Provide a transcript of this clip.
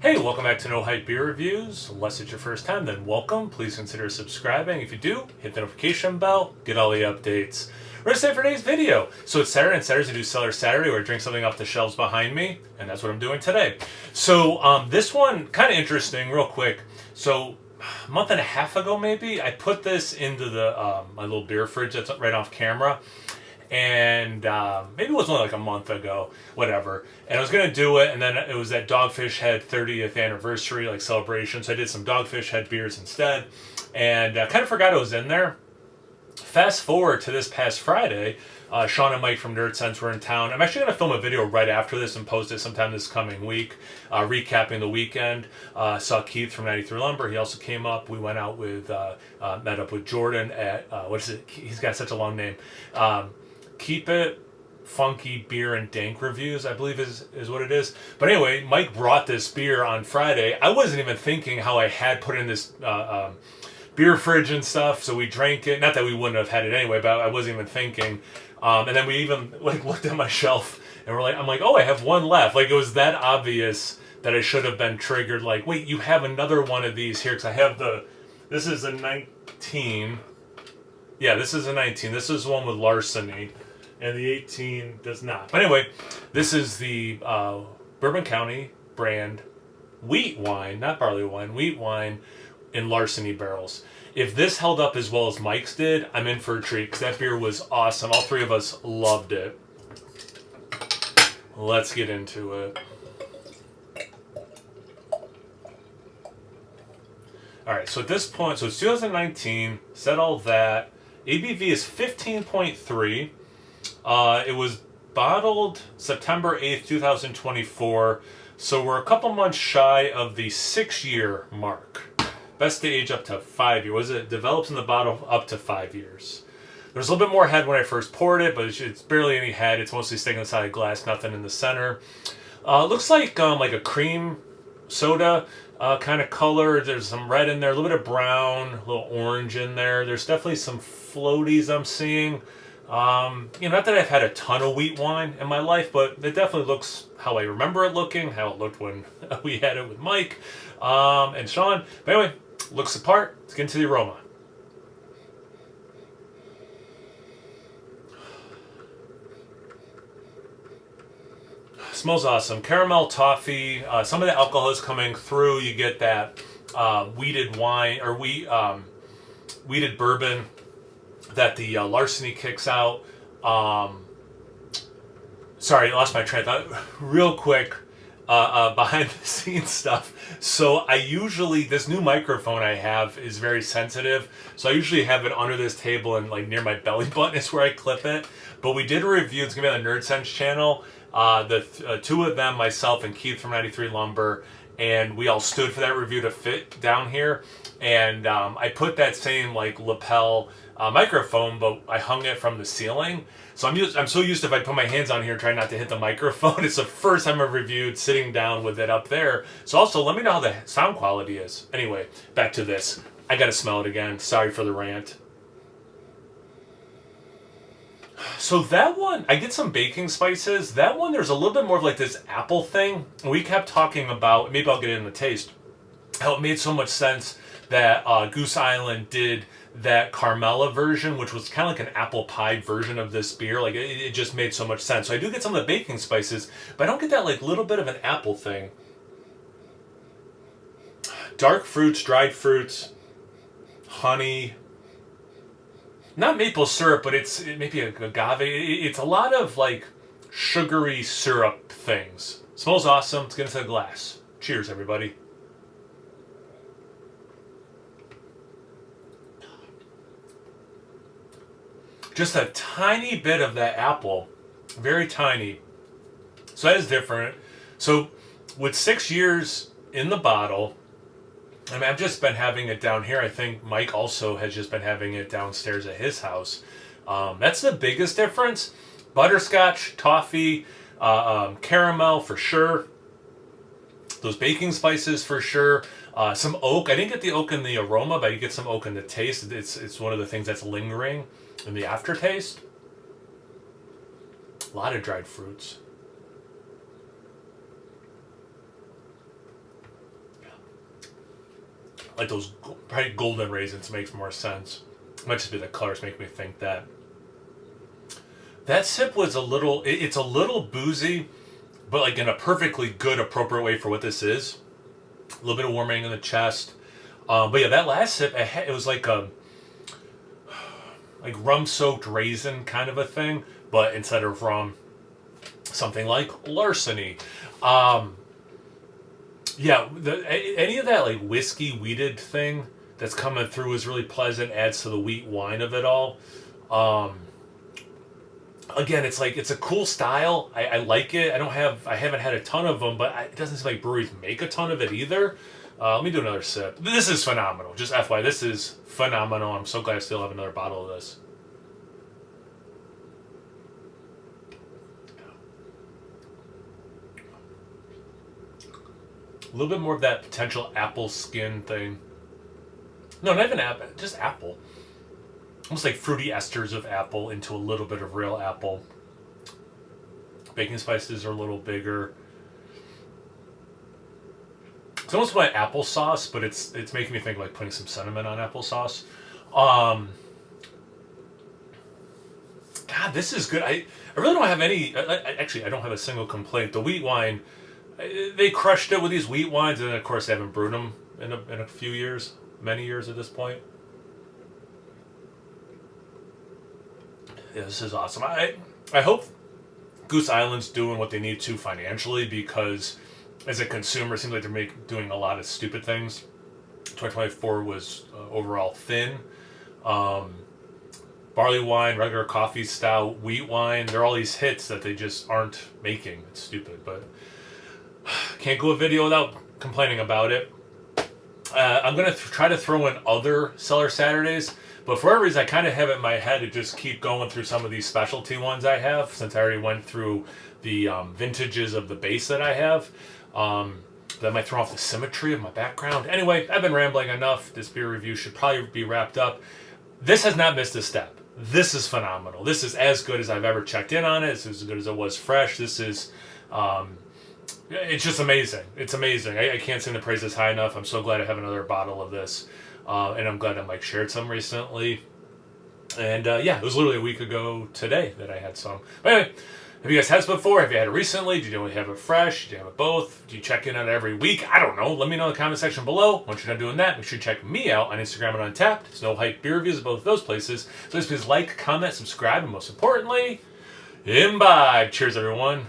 Hey, welcome back to No Hype Beer Reviews. Unless it's your first time, then welcome. Please consider subscribing. If you do, hit the notification bell, get all the updates. We're going to say for today's video. So it's Saturday, and Saturdays I do Cellar Saturday, where I drink something off the shelves behind me, and that's what I'm doing today. So this one, kind of interesting, real quick. So a month and a half ago, maybe, I put this into the my little beer fridge that's right off camera. And maybe it was only like a month ago, whatever. And I was going to do it, and then it was that Dogfish Head 30th anniversary like celebration, so I did some Dogfish Head beers instead, and kind of forgot it was in there. Fast forward to this past Friday, Sean and Mike from Nerd Sense were in town. I'm actually going to film a video right after this and post it sometime this coming week, recapping the weekend. Saw Keith from 93 Lumber. He also came up. We went out with, met up with Jordan at, what is it? He's got such a long name. Keep It Funky Beer and Dank Reviews, I believe is what it is. But anyway, Mike brought this beer on Friday. I wasn't even thinking how I had put in this beer fridge and stuff, so we drank it. Not that we wouldn't have had it anyway, but I wasn't even thinking. And then we even looked at my shelf, and I'm like, oh, I have one left. Like, it was that obvious that I should have been triggered. Like, wait, you have another one of these here, because I have this is a 19. Yeah, this is a 19. This is one with larceny. And the 18 does not. But anyway, this is the Bourbon County brand Wheatwine, not barley wine, Wheatwine in larceny barrels. If this held up as well as Mike's did, I'm in for a treat, because that beer was awesome. All three of us loved it. Let's get into it. Alright, so at this point, so it's 2019, said all that. ABV is 15.3. It was bottled September 8th, 2024, so we're a couple months shy of the 6-year mark. Best to age up to 5 years. It develops in the bottle up to 5 years. There's a little bit more head when I first poured it, but it's barely any head. It's mostly staying inside a glass, nothing in the center. Looks like a cream soda kind of color. There's some red in there, a little bit of brown, a little orange in there. There's definitely some floaties I'm seeing. Not that I've had a ton of wheat wine in my life, but it definitely looks how I remember it looking, how it looked when we had it with Mike and Sean. But anyway, looks the part. Let's get into the aroma. Smells awesome. Caramel, toffee. Some of the alcohol is coming through. You get that wheated wine or wheated bourbon that the larceny kicks out. Sorry, I lost my train of thought. Real quick, behind the scenes stuff. So I usually, this new microphone I have is very sensitive. So I usually have it under this table and like near my belly button is where I clip it. But we did a review, it's going to be on the Nerd Sense channel. The two of them, myself and Keith from 93 Lumber, and we all stood for that review to fit down here. And I put that same like lapel microphone, but I hung it from the ceiling. So I'm so used to, if I put my hands on here trying not to hit the microphone. It's the first time I've reviewed sitting down with it up there. So also let me know how the sound quality is. Anyway, back to this. I gotta smell it again. Sorry for the rant. So that one, I get some baking spices. That one, there's a little bit more of like this apple thing. We kept talking about, maybe I'll get in the taste, how it made so much sense that Goose Island did that Carmela version, which was kind of like an apple pie version of this beer. Like it just made so much sense. So I do get some of the baking spices, but I don't get that like little bit of an apple thing. Dark fruits, dried fruits, honey. Not maple syrup, but it's maybe agave. It's a lot of like sugary syrup things. Smells awesome. Let's get into the glass. Cheers, everybody. Just a tiny bit of that apple. Very tiny. So that is different. So with 6 years in the bottle, I mean, I've just been having it down here. I think Mike also has just been having it downstairs at his house. That's the biggest difference. Butterscotch, toffee, caramel for sure. Those baking spices for sure. Some oak. I didn't get the oak in the aroma, but you get some oak in the taste. It's one of the things that's lingering in the aftertaste. A lot of dried fruits. like those probably golden raisins makes more sense. Might just be the colors make me think that. That sip was a little, it's a little boozy, but like in a perfectly good, appropriate way for what this is. A little bit of warming in the chest. But yeah, that last sip, it was like a rum-soaked raisin kind of a thing, but instead of rum, something like larceny. Yeah, any of that like whiskey wheated thing that's coming through is really pleasant. Adds to the wheat wine of it all. Again, it's a cool style. I like it. I haven't had a ton of them, but it doesn't seem like breweries make a ton of it either. Let me do another sip. This is phenomenal. Just FYI, this is phenomenal. I'm so glad I still have another bottle of this. A little bit more of that potential apple skin thing. No, not even apple, just apple. Almost like fruity esters of apple into a little bit of real apple. Baking spices are a little bigger. It's almost like applesauce, but it's making me think of like putting some cinnamon on applesauce. God, this is good. I really don't have any. Actually, I don't have a single complaint. The wheat wine, they crushed it with these wheat wines, and of course, they haven't brewed them in a few years, many years at this point. Yeah, this is awesome. I hope Goose Island's doing what they need to financially, because as a consumer, it seems like they're doing a lot of stupid things. 2024 was overall thin. Barley wine, regular coffee stout, wheat wine, they're all these hits that they just aren't making. It's stupid, but can't go a video without complaining about it. I'm going to try to throw in other Cellar Saturdays, but for whatever reason, I kind of have it in my head to just keep going through some of these specialty ones I have, since I already went through the vintages of the base that I have. That might throw off the symmetry of my background. Anyway, I've been rambling enough. This beer review should probably be wrapped up. This has not missed a step. This is phenomenal. This is as good as I've ever checked in on it. It's as good as it was fresh. This is... it's just amazing. It's amazing. I can't sing the praises high enough. I'm so glad I have another bottle of this. And I'm glad that Mike shared some recently. And yeah, it was literally a week ago today that I had some. But anyway, have you guys had this before? Have you had it recently? Did you only have it fresh? Did you have it both? Do you check in on it every week? I don't know. Let me know in the comment section below. Once you're done doing that, make sure you check me out on Instagram and Untappd. There's no hype beer reviews at both of those places. So please like, comment, subscribe, and most importantly, imbibe. Cheers, everyone.